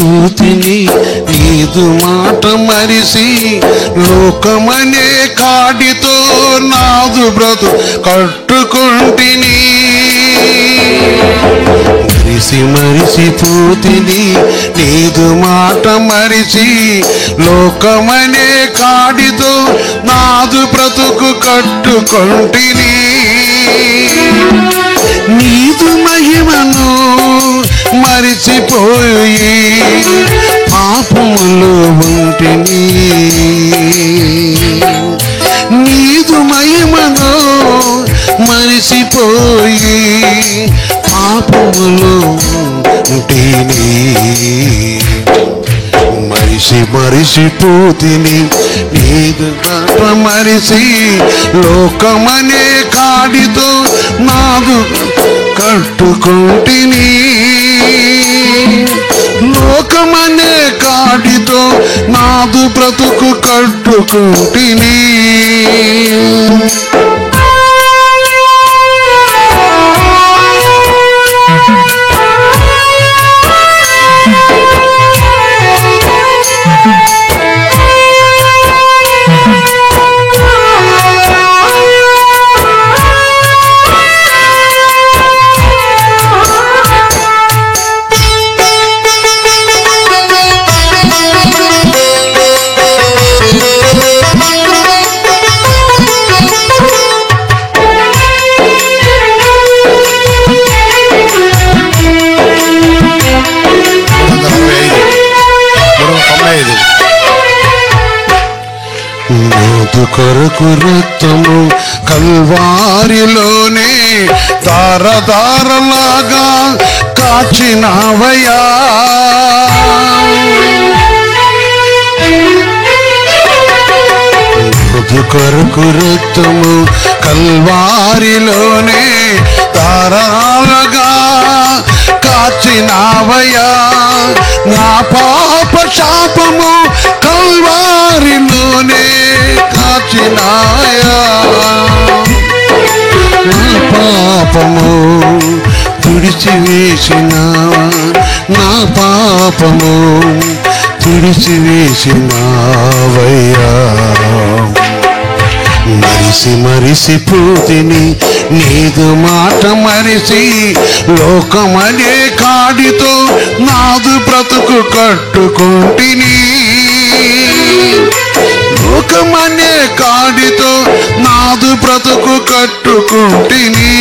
పూతిని నీదు మాట మరిసి లోకమనే కాడితో నాదు బ్రతు కట్టుకుంటిని మరిసి పూతిని నీదు మాట మరిసి లోకమనే కాడితో నాదు బ్రతుకు కట్టుకుంటిని నీదు మహిమను మరిచిపోయి పాపములో ఉంటిని నీదు మహిమను మరిచిపోయి పాపములో ఉంటిని మరిసిపోతిని నీదు మాట మరిసి లోకమనే కాడితో నాదు కట్టుకుంటిని లోకమనే కాడితో నాదు బ్రతుకు కట్టుకుంటిని కొరకు రక్తము కల్వారిలోనే ధారధారలాగా కాచినావయ్యా కొరకు రక్తము కల్వారిలోనే ధారాలుగా కాచినావయ్యా నా పాప శాపము కల్వారిలోనే కాచినాయా నా పాపము తుడిచివేసినావా నా పాపము తుడిచివేసినావయ్యా మరిసిపోతిని నీదు మాట మరిసి లోకమనే కాడితో నాదు బ్రతుకు కట్టుకుంటిని లోకమనే కాడితో నాదు బ్రతుకు కట్టుకుంటిని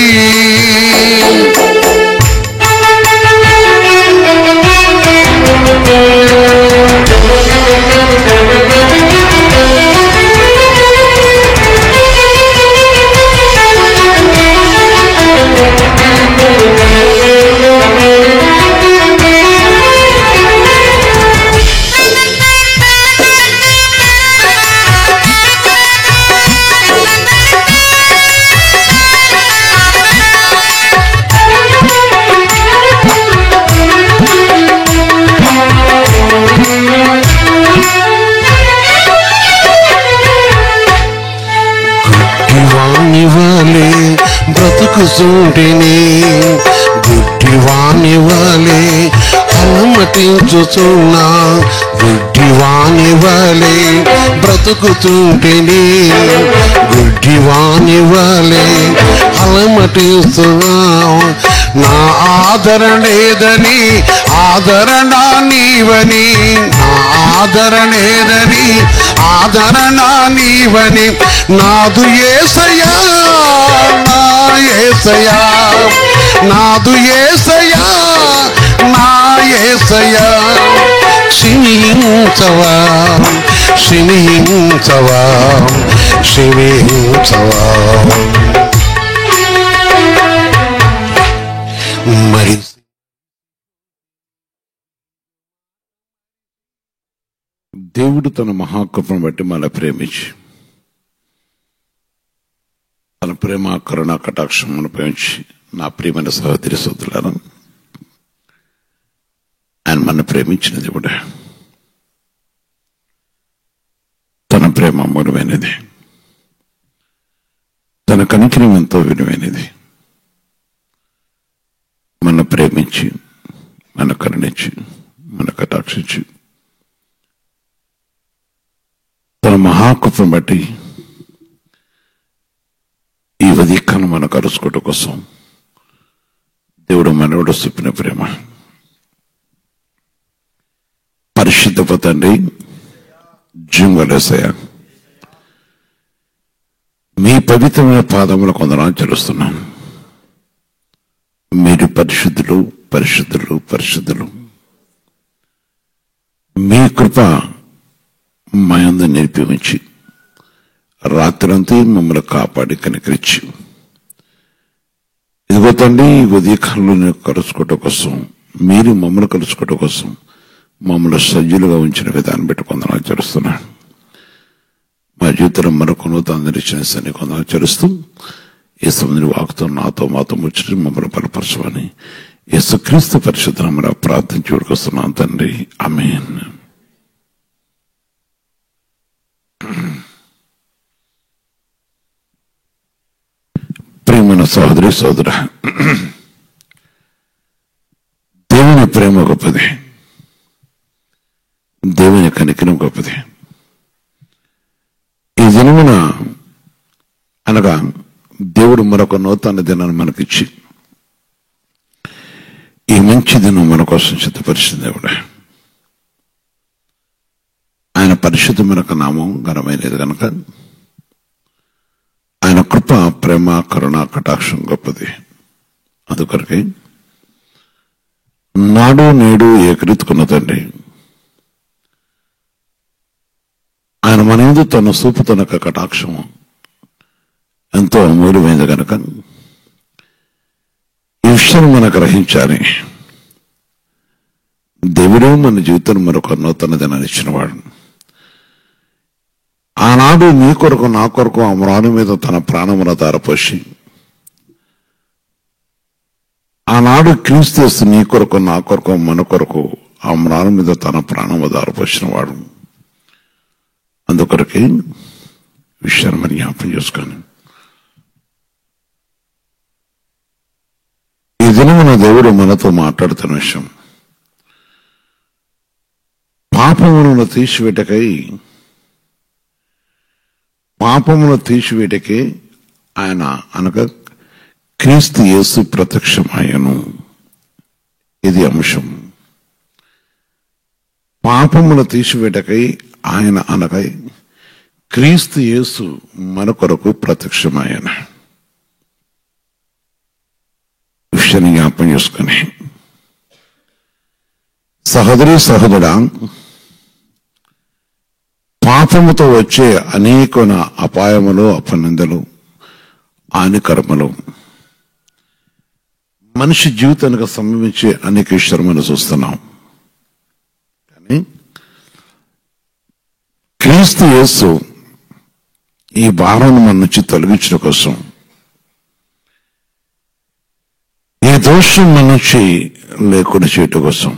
బ్రతుకుచుంటిని గుడ్డివాని వలె అలమటించుచున్నా గుడ్డివాని వలె బ్రతుకుచుంటిని గుడ్డివాని వలె అలమటిస్తున్నా నా ఆదరణేదని ఆదరణ నీవని నా ఆదరణేదని ఆదరణ నీవని నాదు యేసయ్యా నా యేసయ్యా నాదు యేసయ్యా నా యేసయ్యా క్షమించవా క్షమించవా క్షమించవా మరి దేవుడు తన మహాకృపను బట్టి మన ప్రేమించి తన ప్రేమ కరుణ కటాక్షమును ప్రేమించి నా ప్రియమైన సహోదరి సోదరులను ఆయన మన ప్రేమించిన దేవుడు తన ప్రేమ అమూల్యమైనది తన కనికరం ఎంతో విలువైనది మన ప్రేమించి మన కరుణించి మనకు కటాక్షించి తన మహాకృపను బట్టి ఈ ఉదయకాలం మనకు అరుచుకోవడం కోసం దేవుడు మనవడు చూపిన ప్రేమ. పరిశుద్ధ తండ్రి, జీవలేసయ, మీ పవిత్రమైన పాదముల కొందరు చెల్లిస్తున్నాను. మీరు పరిశుద్ధులు, పరిశుద్ధులు, పరిశుద్ధులు. మీ కృప మా యందు నిలిపి ఉంచి రాత్రంతా మమ్మల్ని కాపాడి కనికరించి ఇదిగో తండ్రి, ఈ ఉదయకాలంలో కలుసుకోవటం కోసం, మీరు మమ్మల్ని కలుసుకోవటం కోసం మమ్మల్ని సజ్జులుగా ఉంచిన విధానం పెట్టి కొందరు చేస్తున్నాను. మా జీవితంలో మరొక నూతన ఇచ్చిన సన్ని కొందరు చేస్తూ ఈ సమయంలో వాకుతో నాతో మాతో ముచ్చటి మమ్మల్ని బలపరచమని యేసుక్రీస్తు పరిశుద్ధ నామమున ప్రార్థించి వేడుకొస్తున్నాను తండ్రి, ఆమేన్. ప్రియమైన సహోదరి సోదర, దేవుని ప్రేమ గొప్పది, దేవుని కనికరం గొప్పది. ఈ దినమున అనగా దేవుడు మరొక నూతన దినాన్ని మనకిచ్చి ఈ మంచి దినం మన కోసం సిద్ధపరిచిన దేవుడే. ఆయన పరిశుద్ధమైన నామం ఘనమైనది కనుక ఆయన కృప, ప్రేమ, కరుణ, కటాక్షం గొప్పది. అందుకొరకే నాడు నేడు ఏకరీతుకున్న తండ్రి ఆయన మన యందు తన చూపుతున్న కటాక్షం ఎంతో అమూల్యమైనది కనుక ఈ విషయం మనం గ్రహించాలి. దేవుడు మన జీవితాన్ని మరొక నూతన దినాన్ని ఇచ్చినవాడు. ఆనాడు నీ కొరకు నా కొరకు అమరాను మీద తన ప్రాణమున ధారపోసి, ఆనాడు క్రీస్తు నీ కొరకు నా కొరకు మన కొరకు అమరాను మీద తన ప్రాణము ధారపోసిన వాడు. అందుకొరకే విషయాన్ని మనం జ్ఞాపకం చేసుకొని ఈ దినమున దేవుడు మనతో మాట్లాడుతున్న విషయం, పాపములను తీసివేటకే ఆయన అనగా క్రీస్తు యేసు ప్రత్యక్షమయ్యను. ఇది అంశం. పాపమును తీసివేటకై ఆయన అనగా క్రీస్తు యేసు మన కొరకు ప్రత్యక్షమయ్యను. విషయాన్ని జ్ఞాపకం చేసుకుని సహోదరి సహోదరా, పాపముతో వచ్చే అనేకమైన అపాయములు, అపనిందలు, హానికరములు మనిషి జీవితానికి సంభవించే అనేక విషయాలు మనం చూస్తున్నాం. కానీ క్రీస్తు యేసు ఈ భారాన్ని మన నుంచి తొలగించడం కోసం, ఏ దోషం మన నుంచి లేకుండా చేయటం కోసం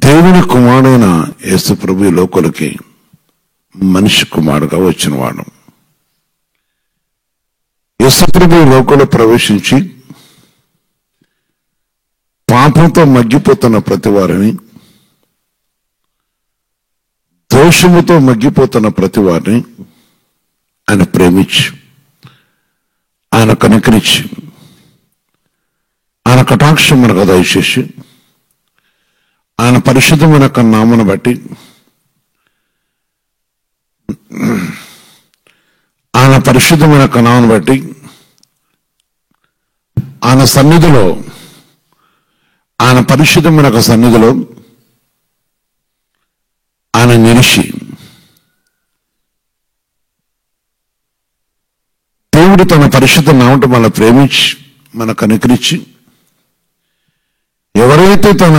దేవుని కుమారుడైన యేసు ప్రభు లోకలకి మనిషి కుమారుడుగా వచ్చిన వాడు. యేసు ప్రభు లోకంలో ప్రవేశించి పాపంతో మగ్గిపోతున్న ప్రతి వారిని, దోషముతో మగ్గిపోతున్న ప్రతి వారిని ఆయన ప్రేమించి, ఆయన కనికరించి, ఆయన కటాక్షం మనకు దయచేసి, ఆయన పరిశుద్ధమైన నామను బట్టి, ఆయన పరిశుద్ధమైన నామను బట్టి ఆయన సన్నిధిలో, ఆయన పరిశుద్ధమైన సన్నిధిలో ఆయన నిలిచి దేవుడు తన పరిశుద్ధ నామమును మన ప్రేమించి, మన కనికరించి, ఎవరైతే తన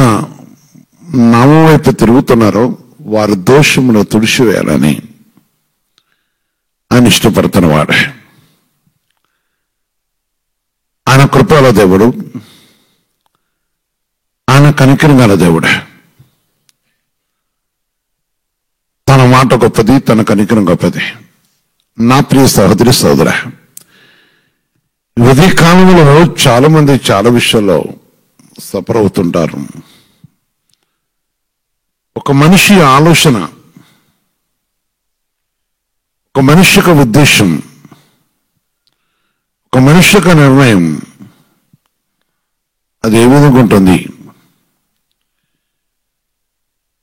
నామం వైపు తిరుగుతున్నారో వారి దోషమును తుడిచివేయాలని ఆయన ఇష్టపడుతున్నవాడు. ఆయన కృపల దేవుడు, ఆయన కనికరం గల దేవుడు. తన మాట గొప్పది, తన కనికరం గొప్పది. నా ప్రియ సహోదరి సోదర, ఉదయ కాలంలో చాలా మంది చాలా విషయాల్లో సఫర్ అవుతుంటారు, ఒక మనిషి ఆలోచన, ఒక మనిషి యొక్క ఉద్దేశం, ఒక మనిషి యొక్క నిర్ణయం అది ఏ విధంగా ఉంటుంది?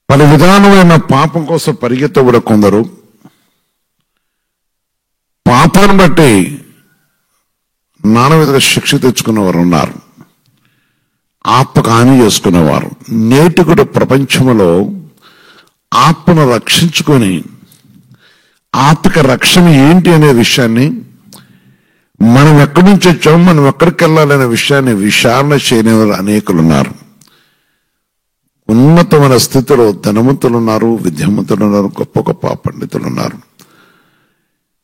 పలు విధానమైన పాపం కోసం పరిగెత్తబడ కొందరు, పాపాన్ని బట్టి నానవిధంగా శిక్ష తెచ్చుకున్నవారు ఉన్నారు, ఆత్మకు హాని చేసుకునేవారు. నేటి కూడా ప్రపంచంలో ఆత్మను రక్షించుకొని ఆత్మక రక్షణ ఏంటి అనే విషయాన్ని, మనం ఎక్కడి నుంచి వచ్చాం, మనం ఎక్కడికి వెళ్ళాలనే విషయాన్ని విచారణ చేయనివారు అనేకులు ఉన్నారు. ఉన్నతమైన స్థితిలో ధనవంతులు ఉన్నారు, విద్యావంతులు ఉన్నారు, గొప్ప గొప్ప పండితులు ఉన్నారు,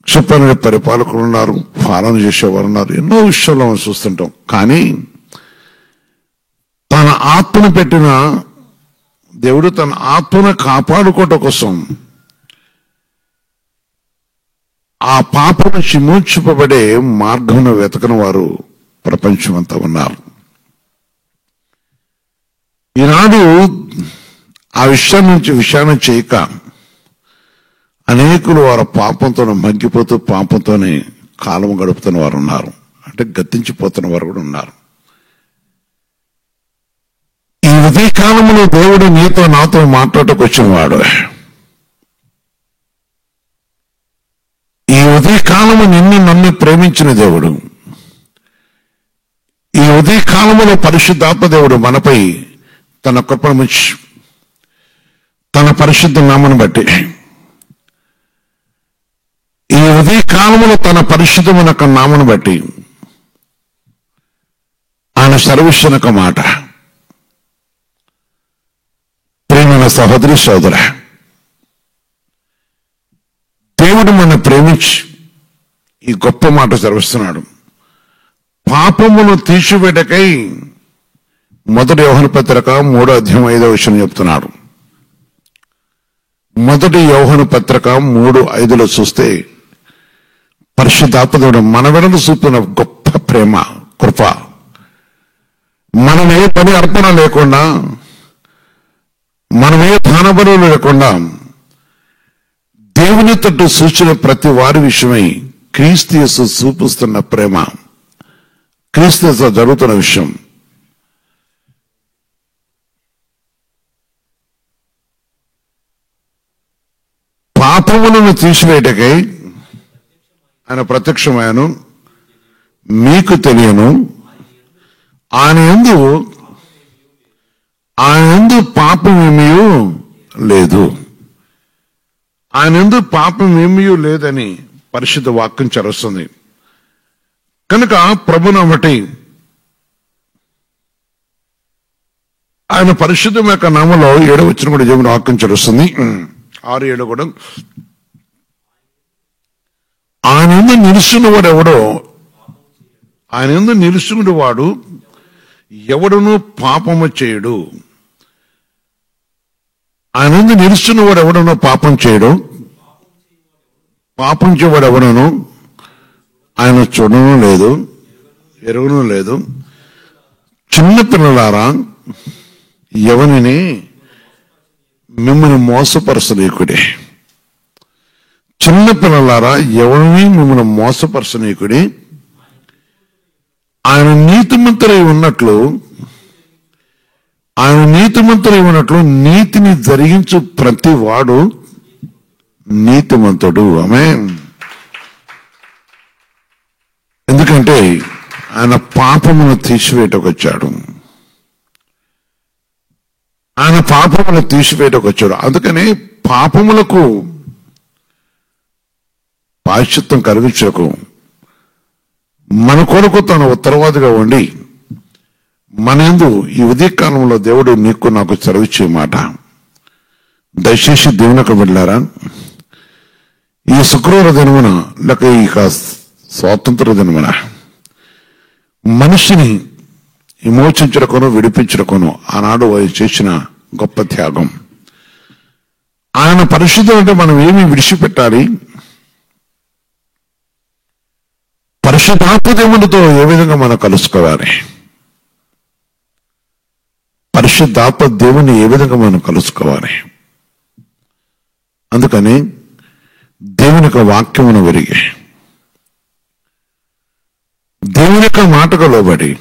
క్షిపణి పరిపాలకులు ఉన్నారు, పాలన చేసేవారు ఉన్నారు. ఎన్నో విషయాల్లో మనం చూస్తుంటాం. కానీ తన ఆత్మను పెట్టిన దేవుడు తన ఆత్మను కాపాడుకోవటం కోసం ఆ పాపం నుంచి విమోచింపబడే మార్గం వెతకని వారు ప్రపంచమంతా ఉన్నారు. ఈనాడు ఆ విషయం నుంచి విచారణ చేయక అనేకులు వారి పాపంతో మగ్గిపోతూ పాపంతోనే కాలం గడుపుతున్న వారు ఉన్నారు, అంటే గతించిపోతున్న వారు కూడా ఉన్నారు. ఈ ఉదయ కాలంలో దేవుడు నీతో నాతో మాట్లాడటకు వచ్చిన వాడు. ఈ ఉదయ కాలము నిన్ను నన్ను ప్రేమించిన దేవుడు. ఈ ఉదయ కాలంలో పరిశుద్ధాత్మ దేవుడు మనపై తన కృపను ఉంచి తన పరిశుద్ధ నామను బట్టి ఈ ఉదయ కాలంలో తన పరిశుద్ధమైన నామను బట్టి ఆయన సర్వీశ్వర ఒక మాట. ప్రేమైన సహోదరి సోదర, దేవుడు మన ప్రేమించి ఈ గొప్ప మాట సెలవిస్తున్నాడు. పాపమును తీసివేటకై మొదటి యోహాను పత్రిక 3:5 చెప్తున్నాడు. మొదటి యోహాను పత్రిక 3:5 చూస్తే పరిశుద్ధాత్మ మన వెనుక చూపిన గొప్ప ప్రేమ, కృప, మనం ఏ పని అర్పణ లేకుండా, మనం ఏ దానబలు లేకుండా దేవుని తట్టు సూచన ప్రతి వారి విషయమై క్రీస్తు యేసు చూపిస్తున్న ప్రేమ, క్రీస్తు యేసు జరుగుతున్న విషయం. పాపములను తీసివేయటకై ఆయన ప్రత్యక్షమయ్యాను, మీకు తెలియను. ఆయన యందు పాపం ఏమీ లేదు, ఆయన యందు పాపం ఏమీ లేదని పరిశుద్ధ వాక్యం చరుస్తుంది. కనుక ప్రభుని బట్టి ఆయన పరిశుద్ధం యొక్క నామలో 7వ వచనం కూడా దేవుని వాక్యం చరుస్తుంది. 6-7 కూడా ఆయన యందు నిలుచున్నవాడు ఎవడో, ఆయన యందు నిలుచున్న వాడు ఎవడునూ పాపము చేయడు. ఆయన యందు నిలుచున్నవాడు ఎవడనో పాపం చేయడు, పాపం చేయవాడు ఎవడను ఆయన చూడను లేదు, ఎరుగను లేదు. చిన్నపిల్లలారా, ఎవరిని మిమ్మల్ని మోసపరచనీకుడే. చిన్నపిల్లలారా, ఎవరిని మిమ్మల్ని మోసపరచనీకుడి. ఆయన నీతిమంతులై ఉన్నట్లు, నీతిని జరిగించు ప్రతి వాడు నీతిమంతుడు. ఆమేన్. ఎందుకంటే ఆయన పాపమును తీసివేయటకు వచ్చాడు. అందుకని పాపములకు ప్రాయశ్చిత్తం కలిగించకు మన కొరకు తన ఉత్తరవాదిగా ఉండి మన యందు ఈ ఉదయకాలంలో దేవుడు నీకు నాకు సెలవిచ్చే మాట. దయచేసి దేవునికి వెళ్ళారా, ఈ శుక్రవార దినమున లేక ఈ స్వాతంత్ర దినమున మనిషిని విమోచించడకును విడిపించడకును ఆనాడు చేసిన గొప్ప త్యాగం. ఆయన పరిశుద్ధం అంటే మనం ఏమి విడిచిపెట్టాలి, పరిశుద్ధాత్మ దేవునితో ఏ విధంగా మనం కలుసుకోవాలి, పరిశుద్ధాత్మ దేవుని ఏ విధంగా మనం కలుసుకోవాలి. అందుకని దేవుని యొక్క వాక్యమును విరిగి దేవుని యొక్క మాటకు లోబడి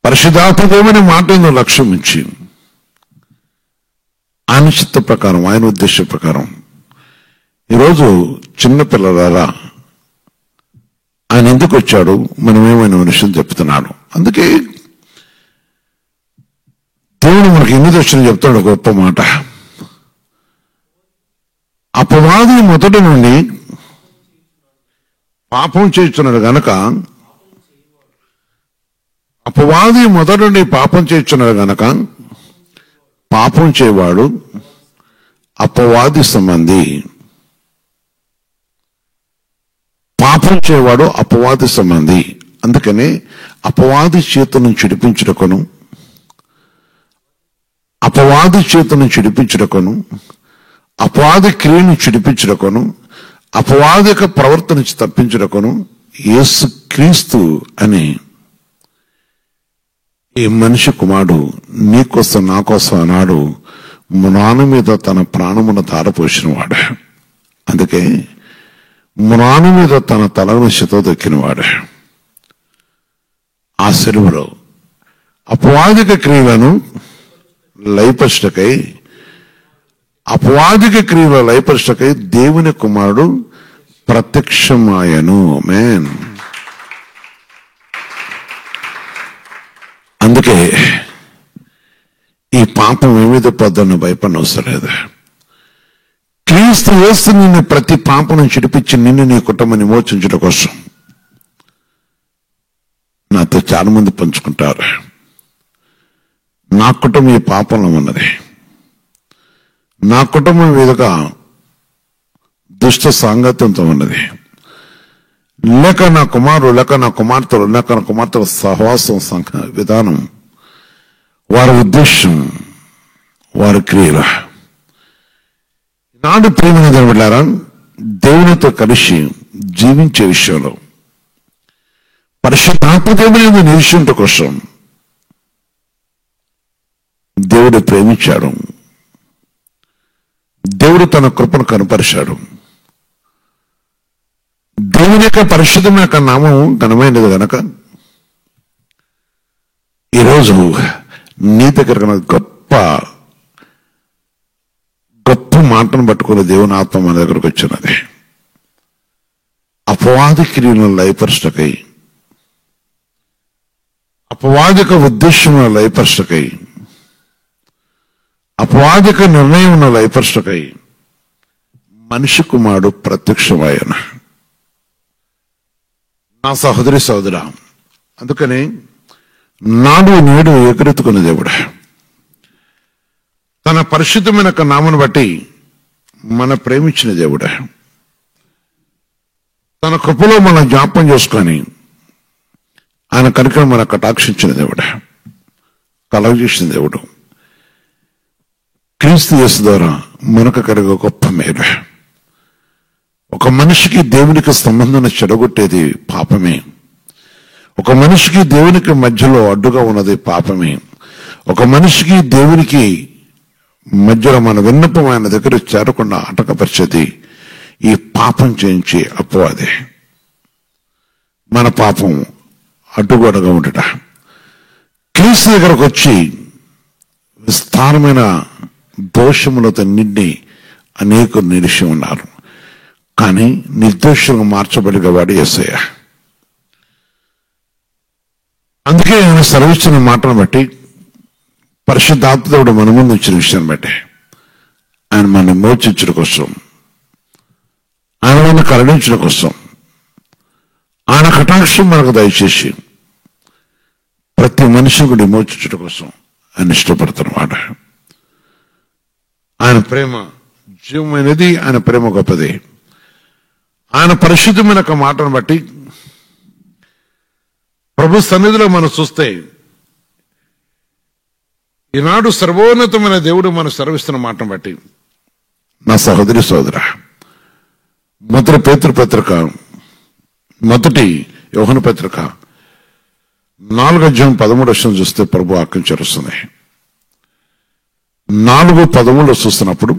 పరిశుద్ధాత్మ దేవుని మాటను లక్ష్యం ఉంచి ఆయన చిత్త ప్రకారం, ఆయన ఉద్దేశ ప్రకారం ఈరోజు చిన్నపిల్లలారా ఆయన ఎందుకు వచ్చాడు, మనమేమైనా విషయం చెప్తున్నాడు. అందుకే దేవుడు మనకి 8వ వచనం చెప్తాడు గొప్ప మాట. అపవాది మొదటి నుండి పాపం చేస్తున్నాడు గనక, అపవాది మొదటి నుండి పాపం చేస్తున్నాడు గనక పాపం చేయవాడు అపవాది సంబంధి. పాపం చేయవాడు అపవాది సంబంధి. అందుకనే అపవాది చేతులను చిడిపించుటకును, అపవాది చేతులను చిడిపించుటకును, అపవాది క్రియను చిడిపించుటకును, అపవాది యొక్క ప్రవర్తన నుంచి తప్పించుటకును యేసు క్రీస్తు అని ఈ మనిషి కుమారుడు నీకోసం నా కోసం అన్నాడు. మ్రాను మీద తన ప్రాణమును ధారపోసిన వాడు. అందుకే మ్రాను మీద తన తలను శతో దొక్కినవాడు. ఆ సెలవులో అపవాదిక క్రియలను లయపరచుటకై, అపవాదిక క్రియల లయపరచుటకై దేవుని కుమారుడు ప్రత్యక్షమాయను. ఆమేన్. అందుకే ఈ పాపం ఏమీద పొద్దున్న భయపడిన అవసరం లేదు. క్రీస్తు యేసు నిన్ను ప్రతి పాపం నుంచి విడిపించి నిన్ను నీ కుటుంబాన్ని విమోచించడం కోసం నాతో చాలా మంది పంచుకుంటారు. నా కుటుంబం ఈ పాపంలో ఉన్నది, నా కుటుంబం మీదుగా దుష్ట సాంగత్యంతో ఉన్నది, లేక నా కుమారుడు, లేక నా కుమార్తెలు, లేక నా కుమార్తెల సహవాసం విధానం, వారి ఉద్దేశం, వారి క్రియల నాడు ప్రేమను దేవుడారా దేవునితో కలిసి జీవించే విషయంలో పరిశుద్ధాత్మ దేవుని నిరీక్షణ కోసం దేవుడు ప్రేమించాడు. దేవుడు తన కృపను కనపరిచాడు. దేవుని యొక్క పరిశుద్ధమైన నామం ఘనమైనది గనక ఈరోజు నీ దగ్గర గొప్ప గొప్ప మాటను పట్టుకుని దేవుని ఆత్మ మన దగ్గరకు వచ్చినది. అపవాది క్రియలను లయపరచటకై, అపవాదిక ఉద్దేశమును లయపరచటకై, అపవాదిక నిర్ణయమును లయపరచటకై మనిషి కుమారుడు ప్రత్యక్షమాయన. నా సహోదరి సహోదరా, అందుకని నాడు నేడు ఏకరెత్తుకున్న దేవుడు తన పరిశుద్ధమైన నామను బట్టి మన ప్రేమించిన దేవుడు తన కృపలో మన జ్ఞాపం చేసుకొని ఆయన కనుక మన కటాక్షించిన దేవుడు, కలగజేసిన దేవుడు క్రీస్తు యేసు ద్వారా మనకు కలిగే గొప్ప మేలు. ఒక మనిషికి దేవునికి సంబంధం చెడగొట్టేది పాపమే. ఒక మనిషికి దేవునికి మధ్యలో అడ్డుగా ఉన్నది పాపమే. ఒక మనిషికి దేవునికి మధ్యలో మన విన్నపం ఆయన దగ్గర చేరకుండా ఆటంకపరిచేది ఈ పాపం చేయించి అపవాది. మన పాపం అడ్డుగోడగా ఉండట. క్రీస్తు దగ్గరకు వచ్చి విస్తారమైన దోషములతో నిండి అనేకులు నిలిచి ఉన్నారు. కానీ నిర్దోషంగా మార్చబడిన వాడు యేసయ్య. అందుకే ఆయన సెలవిచ్చిన మాటను బట్టి, పరిశుద్ధాత్ముడు మన ముందు వచ్చిన విషయాన్ని బట్టి ఆయన మన మోచించడం కోసం, ఆయన మన కరుణించడం కోసం, ఆయన కటాక్షం మనకు దయచేసి ప్రతి మనిషిని కూడా విమోచించడం కోసం ఆయన ఇష్టపడుతున్నమాట. ఆయన ప్రేమ జీవమైనది, ఆయన ప్రేమ గొప్పది. ఆయన పరిశుద్ధమైన ఒక మాటను బట్టి ప్రభు సన్నిధిలో మనం చూస్తే ఈనాడు సర్వోన్నతమైన దేవుడు మనం సెలవిస్తున్న మాటను బట్టి నా సహోదరి సోదర, మొదటి పేతురు పత్రిక, మొదటి యోహాను పత్రిక 4:13 చూస్తే ప్రభు వాక్యం చేరుస్తుంది. 4:13 చూస్తున్నప్పుడు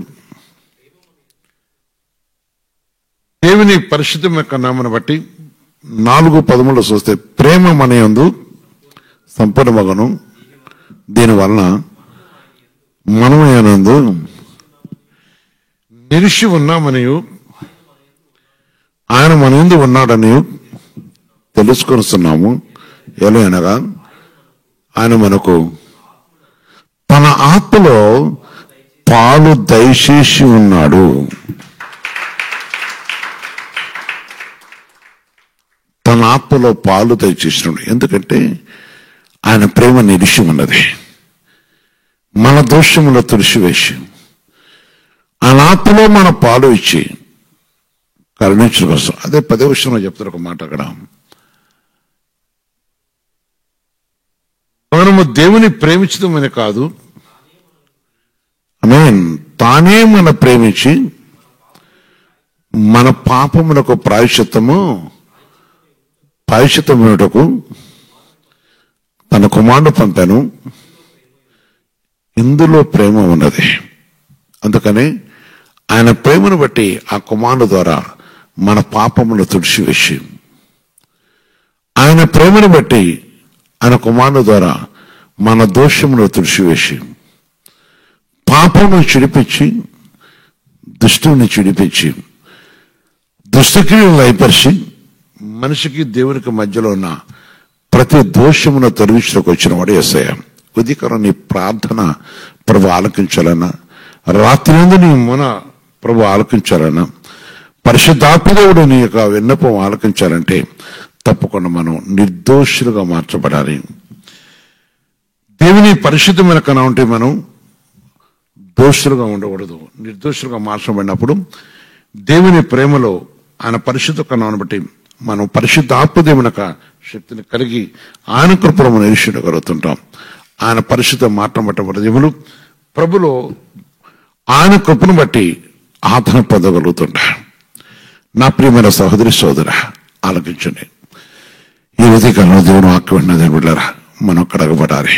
పరిశుద్ధం యొక్క నామను బట్టి 4:13 చూస్తే ప్రేమ మన యందు సంపూర్ణమగను దీనివలన మనమేనందు నిలిచి ఉన్నామనియు ఆయన మన యందు ఉన్నాడని తెలుసుకొనిస్తున్నాము. ఎలా అనగా ఆయన మనకు తన ఆత్మలో పాలు దయచేసి ఉన్నాడు. తన ఆత్మలో పాలు దయచేసినాడు. ఎందుకంటే ఆయన ప్రేమ నిలిచి ఉన్నది. మన దోషములో తుడిచివేసి ఆయన ఆత్మలో మన పాలు ఇచ్చి కరుణించడం కోసం. అదే 10వ వచనంలో చెప్తారు ఒక మాట అక్కడ. మనము దేవుని ప్రేమించడమని కాదు, ఆమేన్, తానే మన ప్రేమించి మన పాపములకు ప్రాయశ్చిత్తమునకు తన కుమారుడు పంపాను. ఇందులో ప్రేమ ఉన్నది. అందుకని ఆయన ప్రేమను బట్టి ఆ కుమారుడు ద్వారా మన పాపమును తుడిచివేసి, ఆయన ప్రేమను బట్టి ఆయన కుమారుడు ద్వారా మన దోషమును తుడిచివేసి, పాపమును చిడిపించి, దుష్టుని చిడిపించి, దుష్టక్రియలను లయపరిచి, మనిషికి దేవునికి మధ్యలో ఉన్న ప్రతి దోషమును తొలగించడానికి వచ్చిన వాడు యేసయ్య. ఉదయకాలం నీ ప్రార్థన ప్రభు ఆలకించాలన్నా, రాత్రి నందు నీ మొన ప్రభు ఆలకించాలన్నా, పరిశుద్ధాత్మదేవుడు నీ యొక్క విన్నపం ఆలకించాలంటే తప్పకుండా మనం నిర్దోషులుగా మార్చబడాలి. దేవుని పరిశుద్ధమైన కన్నా ఉంటే మనం దోషులుగా ఉండకూడదు. నిర్దోషులుగా మార్చబడినప్పుడు దేవుని ప్రేమలో ఆయన పరిశుద్ధ కన్నాను బట్టి మనం పరిశుద్ధాత్మదేవుని యొక్క శక్తిని కలిగి ఆయన కృపను నిరీక్షించగలుగుతుంటాం. ఆయన పరిశుద్ధ మాట బట్టి దేవులు ప్రభులో ఆయన కృపను బట్టి ఆదరణ పొందగలుగుతుంటారు. నా ప్రియమైన సహోదరి సోదర ఆలోచించండి. ఈ ఉదయకాలంలో దేవుడు వాక్యం దేవుడారా మనం కడగబడాలి.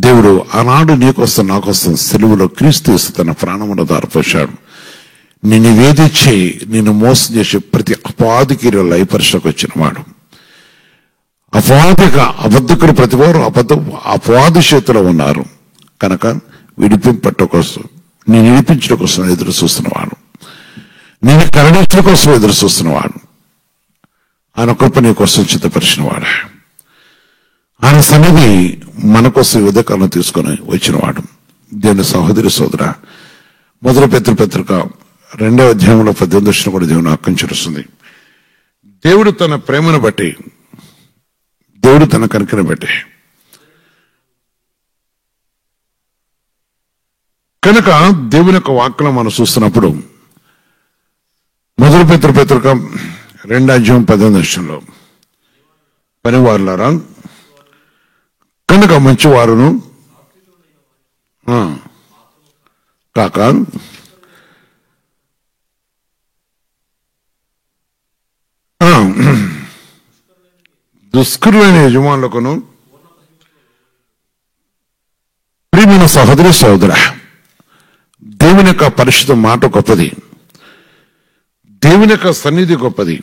దేవుడు ఆనాడు నీకోసం నాకోసం సెలవులో క్రీస్తు తన ప్రాణమును దారిపోశాడు. నిన్ను వేధించి నిన్ను మోసం చేసి ప్రతి అపాధికి లయపరచకు వచ్చిన వాడు. అబద్ధకులు ప్రతి వారు అపవాది చేతిలో ఉన్నారు కనుక విడిపింపట్ట కోసం, నేను విడిపించడం కోసం ఎదురు చూస్తున్నవాడు, నేను కరుణించడం కోసం ఎదురు చూస్తున్నవాడు, ఆయన కృప నీ కోసం చిత్తపరిచినవాడు, ఆయన సన్నిధి మన కోసం ఉదయకాలం తీసుకొని వచ్చినవాడు. దేవుని సహోదరి సోదర, 1 పేతురు పత్రిక 2వ అధ్యాయంలో 18వ వచనం కూడా దేవుని ఆకాంక్షిస్తుంది. దేవుడు తన ప్రేమను బట్టి, దేవుడు తన కనికను బట్టి కనుక దేవుని యొక్క వాక్యం మనం చూస్తున్నప్పుడు 1 పేతురు పత్రిక 2వ అధ్యాయం 18వ వచనంలో, పనివారులారా కనుక మంచివారును కాక దుష్కరులైన యజమానులకును ప్రియమైన సహోదరి సహోదర, దేవుని యొక్క పరిశుద్ధ మాట గొప్పది, దేవుని యొక్క సన్నిధి గొప్పది,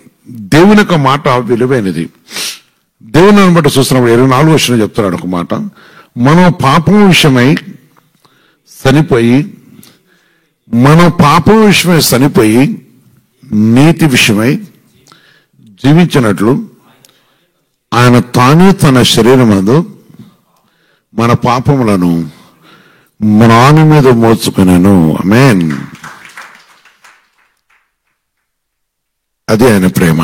దేవుని యొక్క మాట విలువైనది. దేవుని బట్టి చూస్తున్నప్పుడు 24వ వచనం చెప్తున్నాడు ఒక మాట. మనం పాపం విషయమై చనిపోయి నీతి విషయమై జీవించినట్లు ఆయన తానే తన శరీరమందు మన పాపములను మ్రాని మీద మోచుకునేను. ఆమేన్. అది ఆయన ప్రేమ.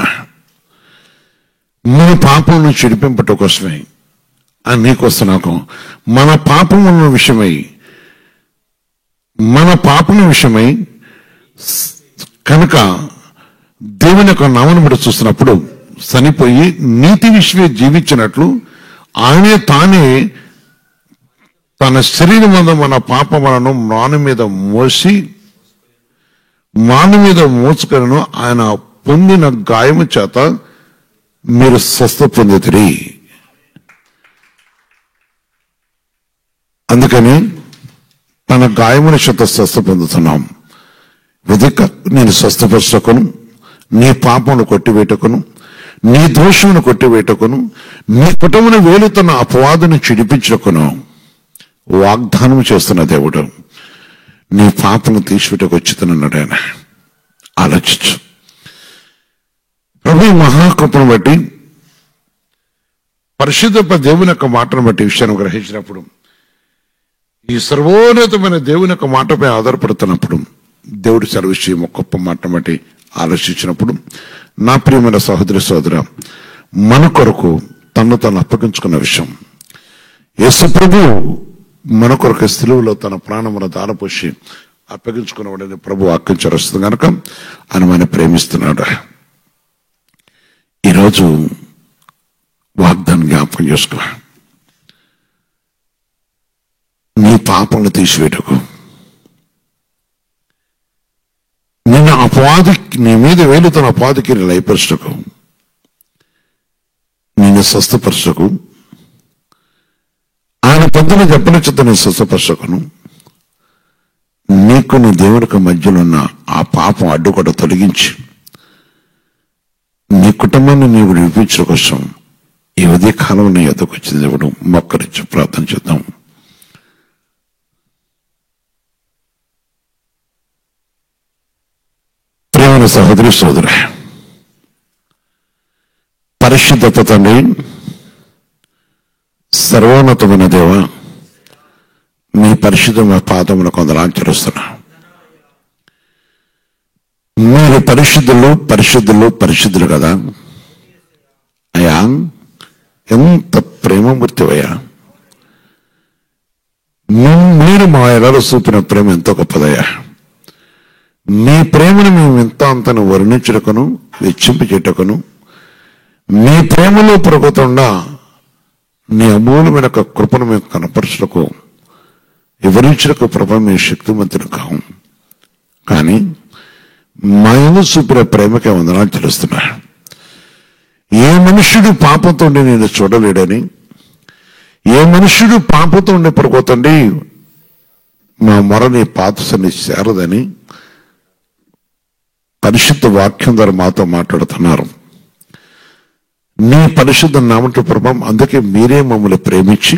మన పాపమును చెడిపింపట కోసమే అని నీకోసం నాకు మన పాపముల విషయమై కనుక దేవుని యొక్క నామను బట్టి చూస్తున్నప్పుడు చనిపోయి నీతి విషయమై జీవించినట్లు ఆయనే తానే తన శరీరం మీద మన పాపములను మ్రాని మీద మోచుకొనెను. ఆయన పొందిన గాయము చేత మీరు స్వస్థ పొందితిరి. అందుకని తన గాయముల చేత స్వస్థ పొందుతున్నాం. నేను స్వస్థపరచకును నీ పాపమును కొట్టివేటకును, నీ దోషమును కొట్టివేటకును, నీ కుటుంబను వేలుతున్న అపవాదుని చిడిపించుటకును వాగ్దానం చేస్తున్న దేవుడు నీ పాపను తీసివేటకు వచ్చితున్నాడు. ఆయన ఆలోచించు. ప్రభు మహాకృపను బట్టి, పరిశుద్ధ దేవుని యొక్క మాటను బట్టి విషయాన్ని గ్రహించినప్పుడు, ఈ సర్వోన్నతమైన దేవుని యొక్క మాటపై ఆధారపడుతున్నప్పుడు, దేవుడు సెలవిచ్చి గొప్ప మాటను బట్టి ఆలోచించినప్పుడు, నా ప్రియమైన సహోదరి సోదర, మన కొరకు తను అప్పగించుకున్న విషయం, యేసు ప్రభు మన కొరకు సిలువలో తన ప్రాణమును దారపోసి అప్పగించుకున్నవాడని ప్రభు వాక్యం చరుస్తుంది కనుక ఆయన మన ప్రేమిస్తున్నాడు. ఈరోజు వాగ్దానం జ్ఞాపకం చేసుకో. నీ పాపలను తీసివేటకు, నిన్న నీ మీద వేలుతున్న అపవాదికి లయపరచటకు, నిన్ను స్వస్థపరచకు, ఆయన పొద్దున చెప్పని చెత్త నీ స్వస్థపరచకును, నీకు నీ దేవునికి మధ్యలో ఉన్న ఆ పాపం అడ్డుకట్ట తొలగించి నీ కుటుంబాన్ని నీవు విడిపించడం కోసం ఈ ఉదయ కాలం నీ ఎద్దకు వచ్చింది దేవుడు. మొక్కరించి ప్రార్థన చేద్దాం. ప్రియమైన సహోదరి సోదరు, పరిశుద్ధత తండ్రి, సర్వోన్నతమైన దేవ, మీ పరిశుద్ధమైన పాదమును కొందరాచరిస్తున్నా. మీరు పరిశుద్ధులు పరిశుద్ధులు పరిశుద్ధులు కదా అయ్యా. ఎంత ప్రేమమూర్తివయ్యా. మీరు మా ఎడలో చూపిన ప్రేమ ఎంతో గొప్పదయ్యా. మీ ప్రేమను మేము ఎంత అంతను వర్ణించుటకును వెచ్చింపచేటకును, మీ ప్రేమలో పెరుగుతుండా నీ అమూలమైన కృపను మేము కనపరచుటకు వివరించటకు ప్రభు మీ శక్తిమంతులు కావు. కానీ మా యందు చూపిన ప్రేమకే వందనాలు తెలుస్తున్నా. ఏ మనుష్యుడు పాపంతో నేను చూడలేడని, ఏ మనుష్యుడు పాపంతో ఉండి పడుకోతండి మా మొరని పాతసని చేరదని పరిశుద్ధ వాక్యం ద్వారా మాతో మాట్లాడుతున్నారు. నీ పరిశుద్ధ నామటి ప్రభావం, అందుకే మీరే మమ్మల్ని ప్రేమించి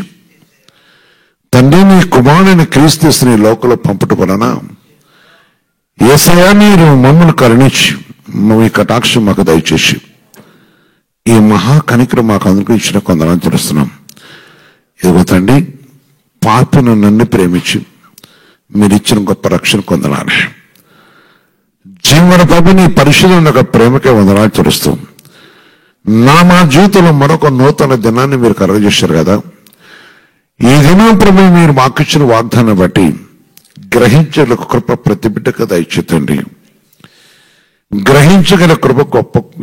తండ్రి నీ కుమారుని క్రీస్తుని లోకంలో పంపటం వలన యేసయ్యా మీరు మమ్మల్ని కరుణించి మీ కటాక్షం మాకు దయచేసి ఈ మహా కనికరం మాకు అనుగ్రహించిన కొందరని తెలుస్తున్నాం. ఇదిగో తండ్రి, పాపిని నన్ను ప్రేమించి మీరు ఇచ్చిన గొప్ప రక్షణ కొందనాలి. జీవన ప్రభు నీ పరిశుద్ధ ప్రేమకే వందనాలు తెలుస్తూ మా జీవితంలో మరొక నూతన దినాన్ని మీరు కలగజేశారు కదా. ఈ దినం ప్రభు మీరు మాకు ఇచ్చిన వాగ్దానం బట్టి గ్రహించగల కృప ప్రతి బిడ్డకు దయచేతండి. గ్రహించగల కృప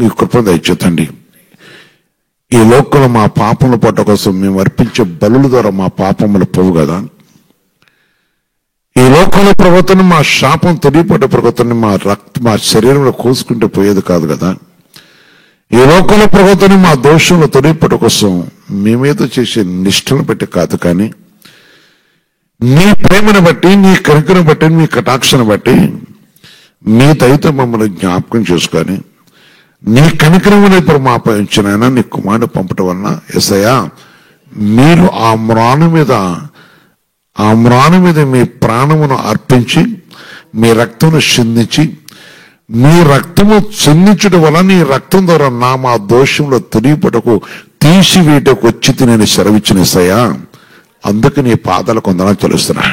ఈ కృప దయచేతండి. ఈ లోకంలో మా పాపముల పట్ల కోసం మేము అర్పించే బలుల ద్వారా మా పాపములు పోవు కదా. ఈ లోకంలో ప్రభుత్వం మా శాపం తొలిపడ్డ ప్రభుత్వాన్ని మా శరీరంలో కోసుకుంటూ పోయేది కాదు కదా. ఈ లోకంలో ప్రభుత్వాన్ని మా దోషంలో తొలిపడ్డ కోసం మేమేదో చేసే నిష్ఠను బట్టి కాదు, కానీ నీ ప్రేమను బట్టి, నీ కరుకను బట్టి, నీ కటాక్షను బట్టి మీ దయతో మమ్మల్ని జ్ఞాపకం చేసుకొని నీ కనికరమును ఇప్పుడు మాపై ఉంచిన నీ కుమారుడు పంపటం వలన యేసయ్యా మీరు ఆ మ్రాను మీద మీ ప్రాణమును అర్పించి మీ రక్తమును చిందించి, మీ రక్తము చిందించడం వల్ల నీ రక్తం ద్వారా మా దోషంలో తొలిపటకు తీసివేటకు వచ్చి నేను సెలవిచ్చిన యేసయ్యా, అందుకు నీ పాదాలకు వందనాలు చెల్లిస్తున్నా.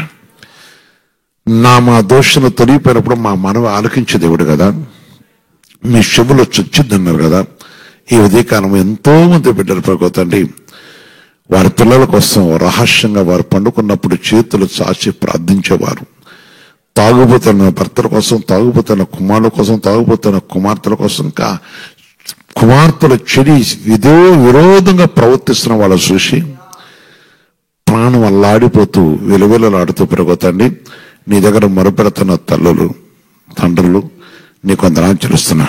మా దోషంలో తొలిపోయినప్పుడు మా మనవి ఆలకించే దేవుడు కదా, మీ చెవులో చొచ్చిద్దన్నారు కదా. ఈ ఉదయకాలం ఎంతో మంది బిడ్డలు పడుకోతండి, వారి పిల్లల కోసం రహస్యంగా వారు పండుకున్నప్పుడు చేతులు చాచి ప్రార్థించేవారు. తాగుబోతున్న భర్తల కోసం, తాగుబోతున్న కుమారుల కోసం, తాగుబోతున్న కుమార్తెల కోసం, ఇంకా కుమార్తెల చెడి విరోధంగా ప్రవర్తిస్తున్న వాళ్ళు చూసి ప్రాణం అల్లాడిపోతూ విలువలాడుతూ పెరుగుతండి. నీ దగ్గర మొరపెడుతున్న తల్లులు, తండ్రులు నీకు వందనాలు చెల్లిస్తున్నా.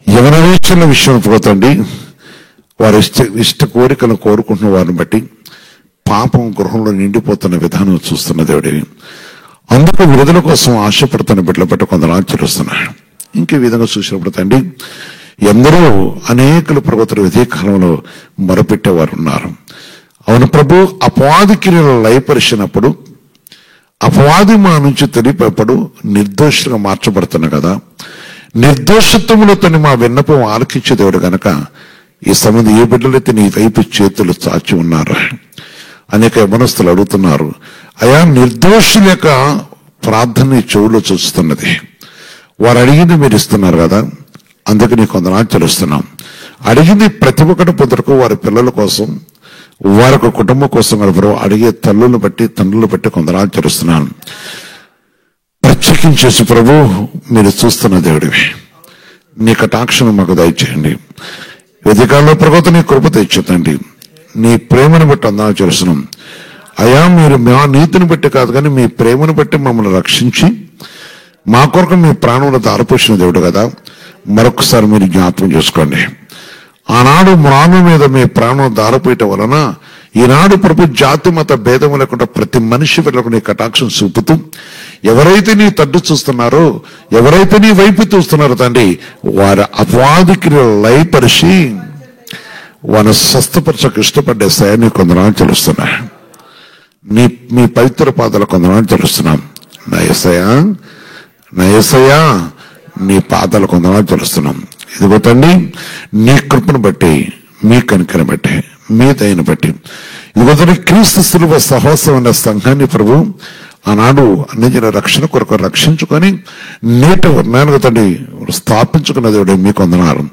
యవనవేక్షణ విషయం పోతండి, వారి ఇష్ట కోరికలను కోరుకుంటున్న వారిని బట్టి పాపం గృహంలో నిండిపోతున్న విధానం చూస్తున్న దేవుడివి. అందుకు విడుదల కోసం ఆశపడుతున్న బిడ్డల బట్టి కొందరు చెల్లిస్తున్నా. ఇంకే విధంగా చూసినప్పుడు తండ్రి ఎందరో అనేకులు ప్రభుత్వ ఇదే కాలంలో మొరపెట్టేవారు ఉన్నారు. అవును ప్రభు, అపవాది క్రియలు లయపరిచినప్పుడు అపవాది మా నుంచి తొలిపేపడు నిర్దోషులుగా మార్చబడుతున్నా కదా. నిర్దోషత్వములతో మా విన్నపం ఆలకించే దేవుడు గనక ఈ సమయంలో ఏ బిడ్డలైతే నీ వైపు చేతులు చాచి ఉన్నారు, అనేక యవనస్తులు అడుగుతున్నారు, అయా నిర్దోషుల యొక్క ప్రార్థన చెవులో చూస్తున్నది, వారు అడిగింది మీరు ఇస్తున్నారు కదా, అందుకు నీకు వందనాలు చెల్లిస్తున్నాం. అడిగింది ప్రతి ఒక్కటి పొందరకు వారి పిల్లల కోసం, వారి కుటుంబం కోసం అడిగే తల్లులను బట్టి తండ్రులను బట్టి కొందనాలు చెల్లిస్తున్నాను. ప్రత్యేకించేసి ప్రభు, మీరు చూస్తున్న దేవుడివి, నీ కటాక్షను మాకు దయచేయండి. వెదికాల్లో ప్రభుత్వ నీ కృప తెచ్చుతండి. నీ ప్రేమను బట్టి అందాలు చేస్తున్నాం. అయా మీరు మా నీతిని బట్టి కాదు కానీ మీ ప్రేమను బట్టి మమ్మల్ని రక్షించి మా కొరకు మీ ప్రాణంలో దారిపోసిన దేవుడు కదా. మరొకసారి మీరు జ్ఞాపకం చేసుకోండి. ఆనాడు మ్రాను మీద మీ ప్రాణం దారిపోయటం వలన ఈనాడు ప్రభు జాతి మత భేదం లేకుండా ప్రతి మనిషి వెళ్ళకు నీ కటాక్షం చూపుతూ, ఎవరైతే నీ తడ్డు చూస్తున్నారో, ఎవరైతే నీ వైపు చూస్తున్నారో తండ్రి, వారి అపవాదికి లయపరిచి వారిని స్వస్థపరచకు ఇష్టపడ్డే సయాన్ని కొందనాలు చెల్లిస్తున్నా. మీ పవిత్ర పాదాలు కొందనాలు చెల్లిస్తున్నాం. నా యేసయ్యా నీ పాదాలు కొందనాలు చెల్లిస్తున్నాం. ఇదిగో తండ్రి, నీ కృపను బట్టి, మీ కనికను బట్టి, మీ దయను బట్టి, ఇదిగో తండ్రి క్రీస్తు శిలువ సహవాసం అనే సంఘాన్ని ప్రభు ఆనాడు అన్ని జన రక్షణ కొరకు రక్షించుకొని నేటి వర్ణానికి తండ్రి స్థాపించుకున్న దేవుడే మీకు వందనాలు.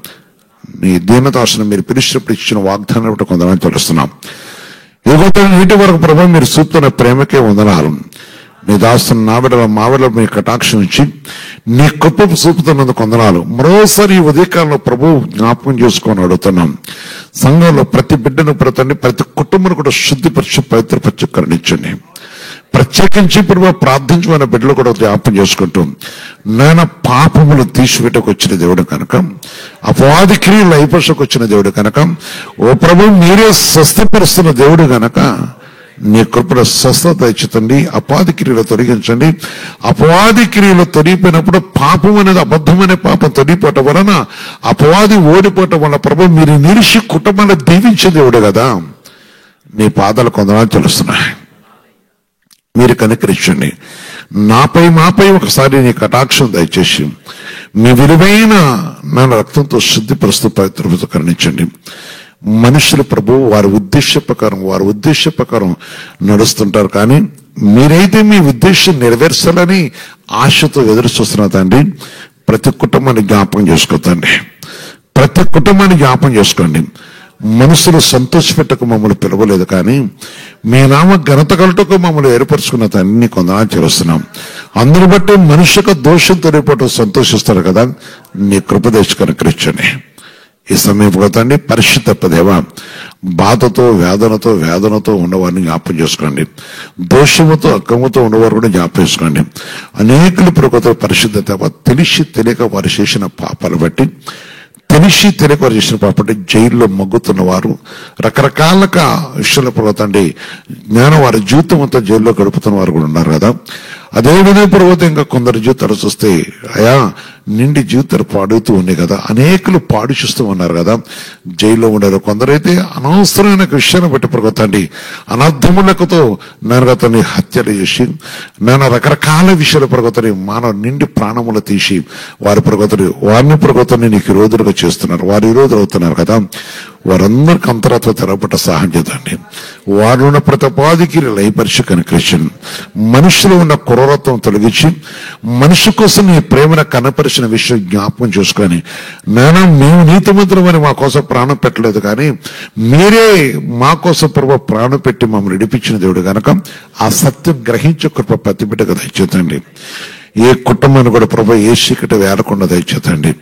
నీ దీనదాసును మీరు పిలిచినప్పుడు ఇచ్చిన వాగ్దానం బట్టి కొందనాలు తెలుస్తున్నాం. ఇదిగో తండ్రి నీటి వరకు ప్రభు మీరు చూపుతున్న ప్రేమకే వందనాలు. నీ దాస్తున్న నావిడల మావిడల మీ కటాక్షం ఇచ్చి నీ కృప చూపుతున్నందుకు వందనాలు. మరోసారి ఈ ఉదయకాలంలో ప్రభు జ్ఞాపకం చేసుకొని అడుగుతున్నాం. సంఘంలో ప్రతి బిడ్డను ప్రతి కుటుంబాన్ని కూడా శుద్ధిపరిచి పవిత్రపరిచి కరుణించండి. ప్రత్యేకించి ప్రభు ప్రార్థించమన్న బిడ్డలు కూడా జ్ఞాపకం చేసుకుంటూ, నాయన పాపములు తీసివేటకు వచ్చిన దేవుడు కనుక, అపవాది క్రియలు అయిపోసకు వచ్చిన దేవుడు కనుక, ఓ ప్రభు మీరే స్వస్థపరుస్తున్న దేవుడు గనక నీ కృపణ స్వస్థత ఇచ్చుతండి. అపవాది క్రియలు తొలగించండి. అపవాది క్రియలు తొలగిపోయినప్పుడు పాపం అనేది అబద్ధమైన పాపం తొలగిపోవటం వలన, అపవాది ఓడిపోవటం వలన ప్రభు మీరు నిలిచి కుటుంబాన్ని దీవించే దేవుడు కదా. నీ పాదాలు కొందనాలు తెలుస్తున్నాయి. మీరు కనికరించండి. మాపై ఒకసారి నీ కటాక్షం దయచేసి మీ విలువైన నా రక్తంతో శుద్ధిపరుస్తూ పవిత్రత కరుణించండి. మనుషులు ప్రభు వారి ఉద్దేశ ప్రకారం నడుస్తుంటారు, కానీ మీరైతే మీ ఉద్దేశం నెరవేర్చాలని ఆశతో ఎదురు చూస్తున్నా తండ్రి. ప్రతి కుటుంబాన్ని జ్ఞాపకం చేసుకోతండి. ప్రతి కుటుంబాన్ని జ్ఞాపకం చేసుకోండి. మనుషులు సంతోషపెట్టకు మమ్మల్ని పిలవలేదు, కానీ మీ నామ ఘనత కలటకు మమ్మల్ని ఏర్పరచుకున్న తండ్రిని కొందనాలు చేస్తున్నాం. అందరూ బట్టి మనిషి యొక్క దోషం తొలగిపోవటం సంతోషిస్తారు కదా. నీ కృపదేశ కనుకరించండి. ఈ సమయంలో తండ్రి పరిశుద్ధ దేవ, బాధతో వేదనతో ఉన్నవారిని జ్ఞాపకం చేసుకోండి. దోషముతో అక్కముతో ఉన్నవారు కూడా జ్ఞాపకం చేసుకోండి. అనేకులు ప్రభుత్వ పరిశుద్ధ దేవ, తెలిసి తెలియక వారు చేసిన పాపాలు బట్టి, తెలిసి తెలియక వారు చేసిన పాపంటే జైల్లో మగ్గుతున్న వారు, రకరకాలుగా విషయంలో ప్రభుత్వండి జ్ఞానం వారి జీవితం అంతా జైల్లో గడుపుతున్న వారు కూడా ఉన్నారు కదా. అదేవిధంగా ప్రభుత్వం ఇంకా కొందరు జీవితాలు చూస్తే అయా నిండి జీవితాలు పాడుతూ ఉన్నాయి కదా. అనేకులు పాడు చూస్తూ ఉన్నారు కదా, జైల్లో ఉన్నారు. కొందరైతే అనవసరమైన విషయాన్ని బట్టి ప్రభుత్వండి అనర్థములతో నేను అతన్ని హత్యలు చేసి, నేను రకరకాల విషయాలు ప్రభుత్వం మానవ నిండి ప్రాణములు తీసి వారిని ప్రభుత్వాన్ని నీకు విరోధులుగా చేస్తున్నారు, వారి విరోధులు అవుతున్నారు కదా. వారందరికి అంతరాత్మ తెరపట్ట సహాయం చేద్దండి. వారు ఉన్న ప్రతి ఉపాధికి లయపరిచి కనుకరించండి. మనుషులు ఉన్న క్రూరత్వం తొలగించి మనిషి కోసం నీ ప్రేమను కనపరిచిన విషయం జ్ఞాపకం చేసుకొని, మేము నీతిమంతులమని మా కోసం ప్రాణం పెట్టలేదు, కానీ మీరే మా కోసం ప్రభు ప్రాణం పెట్టి మమ్మల్ని విడిపించిన దేవుడు కనుక ఆ సత్యం గ్రహించే కృప ప్రతి బిడ్డగా దయచేతండి. ఏ కుటుంబాన్ని కూడా ప్రభు ఏ చీకటి వేరకుండా దయచేతండి.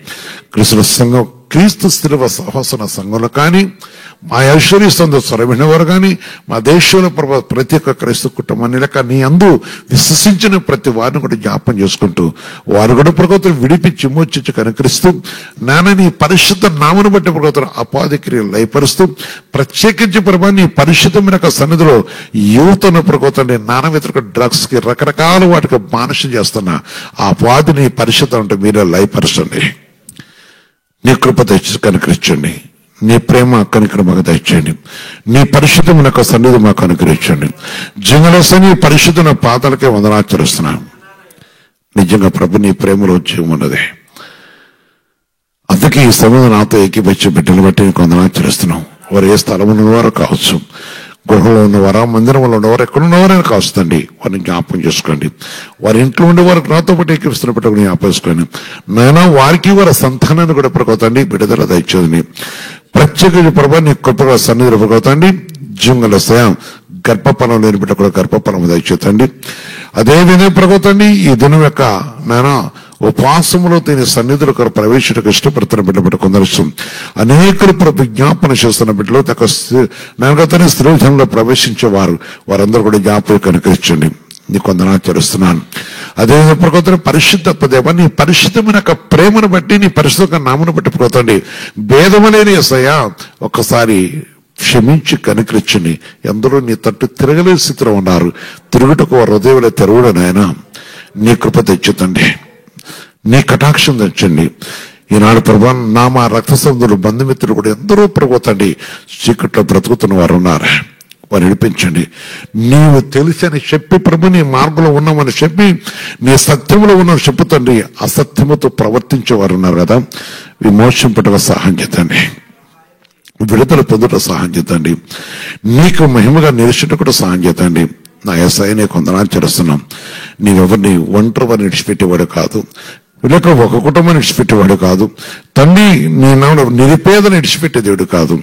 క్రీస్తు సంఘం క్రీస్తు శిలువ సహవాసన సంఘంలో కానీ, మా ఐశ్వర్య సందు స్వరమైన వారు కానీ, మా దేశంలో ప్రభు ప్రతి ఒక్క క్రైస్తవ కుటుంబాన్ని లేక నీ అందు విశ్వసించిన ప్రతి వారిని కూడా జ్ఞాపం చేసుకుంటూ వారు కూడా ప్రభుత్వం విడిపించి విమోచించి కనుకరిస్తూ నాన్న నీ పరిశుద్ధ నామను బట్టి ప్రభుత్వం అపాధి క్రియలు లయపరుస్తూ ప్రత్యేకించి ప్రభా నీ పరిశుద్ధమైన సన్నిధిలో యువతను ప్రభుత్వం నాన్న వ్యతిరేక డ్రగ్స్ కి రకరకాల వాటికి మానసం చేస్తున్న ఆ అపాధిని పరిశుద్ధం అంటే మీరే లయపరచండి. నీ కృప తెచ్చి కనుకరించండి. నీ ప్రేమ కనికరం మాకు దయచేయండి. నీ పరిశుద్ధమైన సన్నిధి మాకు అనుగ్రహించండి. జింగలస నీ పరిశుద్ధమైన పాదాలకే వందనాచరిస్తున్నాను. నిజంగా ప్రభు నీ ప్రేమలో జీవం ఉన్నది. అందుకే ఈ సమయంలో నాతో ఏకీపచ్చి బిడ్డలు బట్టి నీకు వందనాచరిస్తున్నాం. వారు ఏ స్థలం ఉన్నవారో కావచ్చు, గృహంలో ఉన్నవారా, మందిరంలో ఉన్నవారు, ఎక్కడ ఉన్నవారైనా కావస్తుందండి. వారిని జ్ఞాపకం చేసుకోండి. వారి ఇంట్లో ఉండే వారికి నాతో పాటు ఏకీపిస్తున్న బిడ్డకు జ్ఞాపకం నాయన వారికి వారి సంతానాన్ని కూడా ప్రకోతండి విడుదల దయచేదని ప్రత్యేక ప్రభా నీ కృపగా సన్నిధిలో ప్రకోతండి. జీవంగల సయం గర్భఫలం లేని బిడ్డ కూడా గర్భఫలం దయచేతండి. అదేవిధంగా ప్రకోతండి ఈ దినం యొక్క నాయన ఉపవాసములో దీని సన్నిధులు ప్రవేశకు ఇష్టపడుతున్న బిడ్డ కొందరు అనేకులు విజ్ఞాపన చేస్తున్న బిడ్డలు నాయన స్త్రీజనంలో ప్రవేశించేవారు వారందరూ కూడా జ్ఞాపకం కనుకరించండి. నీకు వందనాచరిస్తున్నాను. అదేవిధంగా ప్రకోతండి పరిశుద్ధ దేవ నీ పరిశుద్ధమైన ప్రేమను బట్టి నీ పరిశుద్ధ నామను బట్టి ప్రకోతండి భేదమలేని యేసయ్యా ఒక్కసారి క్షమించి కనుకరించండి. ఎందరో నీ తట్టు తిరగలేని స్థితిలో ఉన్నారు. తిరుగుటకు వారు హృదయంలో తెరవడం నాయన నీ కృప తెచ్చుతండి. నీ కటాక్షం తెచ్చండి. ఈనాడు ప్రభా నా మా రక్త సంబంధులు బంధుమిత్రులు కూడా ఎందరో ప్రభుత్వండి చీకట్లో బ్రతుకుతున్న వారు ఉన్నారు. వారు నడిపించండి. నీవు తెలిసని చెప్పి ప్రభు నీ మార్గంలో ఉన్నామని చెప్పి నీ సత్యంలో ఉన్నామని చెప్పుతండి అసత్యముతో ప్రవర్తించేవారు ఉన్నారు కదా, విమోచింపటకు సహాయం చేతండి. విడుదల పొందుట సహాయం చేతండి. నీకు మహిమగా నిలిచేట కూడా సహాయం చేతండి. నా ఎస్ఐ నీకు వందనాచరిస్తున్నాం. నీవెవరిని ఒంటరి వారిని విడిచిపెట్టేవాడు కాదు, లేక ఒక కుటుంబాన్ని విడిచిపెట్టేవాడు కాదు తండ్రి. నీ నాన్న నిరుపేదను విడిచిపెట్టే దేవుడు కాదు,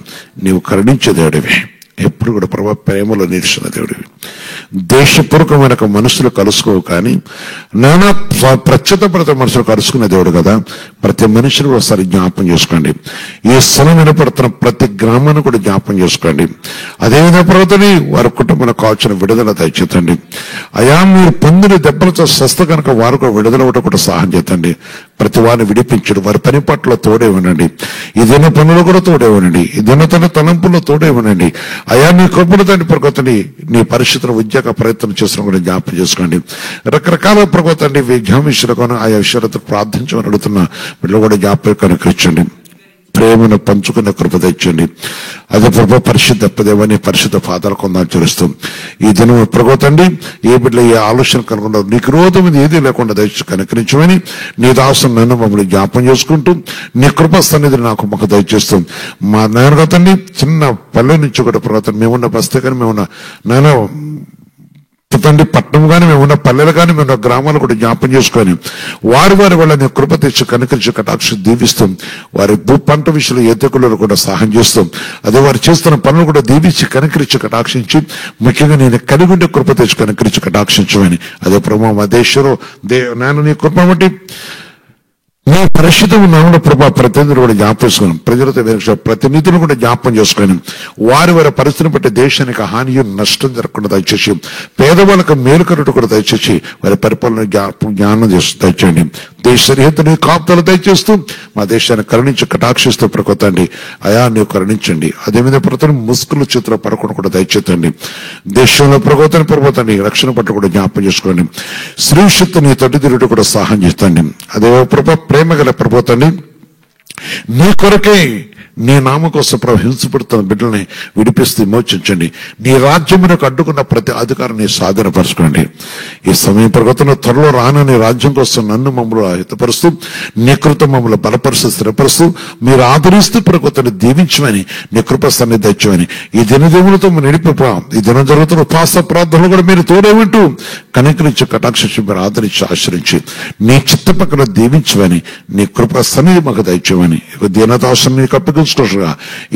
నీవు కరుణించే దేవుడివి. ఎప్పుడు కూడా ప్రభా ప్రేమలో నిలిచిన దేవుడివి. దేశపూర్వకమైన మనుషులు కలుసుకోవు కానీ నానా ప్రత్యేకపరత మనుషులు కలుసుకునే దేవుడు కదా. ప్రతి మనిషిని ఒకసారి జ్ఞాపం చేసుకోండి. ఈ స్థలం వినపడుతున్న ప్రతి గ్రామాన్ని కూడా జ్ఞాపం చేసుకోండి. అదేవిధంగా ప్రభుత్వని వారి కుటుంబంలో కావాల్సిన విడుదల దయచేతండి. అయా మీరు పొందిన దెబ్బలతో స్వస్థ కనుక వారు కూడా విడుదల ఒకటి కూడా సహాయం చేతండి. ప్రతి వారిని విడిపించడు. వారి పని పట్ల తోడే ఉండండి. ఇదైనా పనులు కూడా తోడే ఉండండి. ఇదైనా తన తలంపుల్లో తోడే ఉండండి. అయా నీ కృపను తండ్రి ప్రకోతండి నీ పరిస్థితుల ఉద్యోగ ప్రయత్నం చేసిన కూడా జ్ఞాపకం చేసుకోండి. రకరకాల ప్రకోతండి విజ్ఞామిషులకు ఆయా విషయాలతో ప్రార్థించమని అడుగుతున్న వీళ్ళు కూడా జ్ఞాపకం కనుకరించండి. ప్రేమను పంచుకున్న కృప తెచ్చండి. అదే ప్రభు పరిశుద్ధ దేవాన్ని పరిశుద్ధ పాదాలు కొందాచరిస్తూ ఈ దినం ప్రగోతండి ఏ బిడ్డ ఏ ఆలోచన కనుగొన్నారు నీకు రోధం మీద ఏదీ లేకుండా దయచేసి కనుకరించమని నీ దాసం నన్ను మమ్మల్ని జ్ఞాపం చేసుకుంటూ నీ కృప సన్నిధిని నాకు మాకు దయచేస్తూ మా నాయన తండ్రి చిన్న పల్లె నుంచి కూడా ప్రగోతండి మేమున్న బస్తే కానీ మేమున్న నాయన తండ్రి పట్టణం కానీ మేమున్న పల్లెలు కానీ మేమున్న గ్రామాలు కూడా జ్ఞాపం చేసుకొని వారి వాళ్ళని కృప తెచ్చి కనుకరించి కటాక్ష దీవిస్తూ వారి పంట విషయంలో ఎద్దకులను కూడా సహాయం చేస్తూ అదే వారు చేస్తున్న పనులు కూడా దీవించి కనుకరించి కటాక్షించి ముఖ్యంగా నేను కలిగి ఉండే కృప తెచ్చి కనుకరించి కటాక్షించమని అదే ప్రభావ మా దేశంలో నేను నీ కృప బట్టి నీ పరిశుద్ధం నామమున ప్రభా ప్రతినిధులు కూడా జ్ఞాపం చేసుకున్నాం. ప్రజలతో ప్రతినిధులు కూడా జ్ఞాపం చేసుకుని వారి పరిస్థితిని బట్టి దేశానికి హాని నష్టం జరగకుండా దయచేసి పేదవాళ్ళకు మేలు కరుట కూడా దయచేసి వారి పరిపాలన జ్ఞానం దయచేయండి. దేశ సరిహద్దుని కాపుతలు దయచేస్తూ మా దేశాన్ని కరుణించి కటాక్షిస్తూ ప్రకొత్తండి. అయా నీవు కరుణించండి. అదేవిధంగా ప్రతి ముసుగుల చేతిలో పడకుండా కూడా దయచేతండి. దేశంలో ప్రగోతని రక్షణ పట్ల కూడా జ్ఞాపం చేసుకోండి. స్త్రీ శక్తి నీ తొట్టి తిరుగుడు కూడా సహాయం చేస్తండి. అదే ప్రేమ గల ప్రభుత్వాన్ని నీ కొరకే నీ నామ కోసం హింసపడుతున్న బిడ్డల్ని విడిపిస్తూ విమోచించండి. నీ రాజ్యమునకు అడ్డుకున్న ప్రతి అధికారాన్ని సాధనపరచుకోండి. ఈ సమయం ప్రగతిలో త్వరలో రానని రాజ్యం కోసం నన్ను మమ్మల్ని హితపరుస్తూ నీ కృత మమ్మల్ని బలపరుస్తూ స్థిరపరుస్తూ మీరు ఆదరిస్తూ ప్రగతిని దీవించమని నీ కృప సన్నిధి తెచ్చమని ఈ దినదేవులతో నడిపిపా ఈ దినం జరుగుతున్న ఉపాస ప్రార్థనలు కూడా మీరు తోడేమంటూ కనికరించి కటాక్షించి మీరు ఆదరించి ఆశ్రయించి నీ చిత్త పక్కన దీవించమని నీ కృప సన్నిధి మాకు దయచేయమని దీనతాశం నీకు అప్పగించుకోగా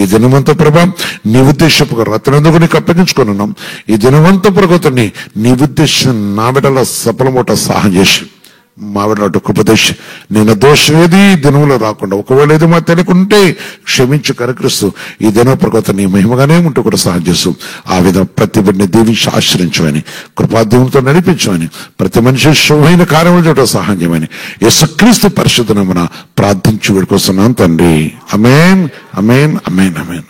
ఈ దినమంతా ప్రభా నీ ఉద్దేశపు రత్నందుకు నీకు అప్పగించుకున్నాం. ఈ దినమంతా ప్రగతిని నీ ఉద్దేశం నా బిడ్డల సఫలమోట సహాయం చేసి మావిడ ఉపదేశ్ నేను దోషం ఏది దినంలో రాకుండా, ఒకవేళ ఏది మాకు తెలియకుంటే క్షమించు కరకరిస్తూ ఈ దిన ప్రకృత నీ మహిమగానే ఉంటూ కూడా సహాయం చేస్తూ ఆ విధంగా ప్రతి బిడ్డని దీవించి ఆశ్రయించమని, కృపాదేవులతో నడిపించమని, ప్రతి మనిషి శుభమైన కార్యములు చేయడం సహాయం చేయమని యేసుక్రీస్తు పరిశుద్ధ నామమున ప్రార్థించి వేడుకొస్తున్నాను తండ్రి. ఆమేన్, ఆమేన్, ఆమేన్, ఆమేన్.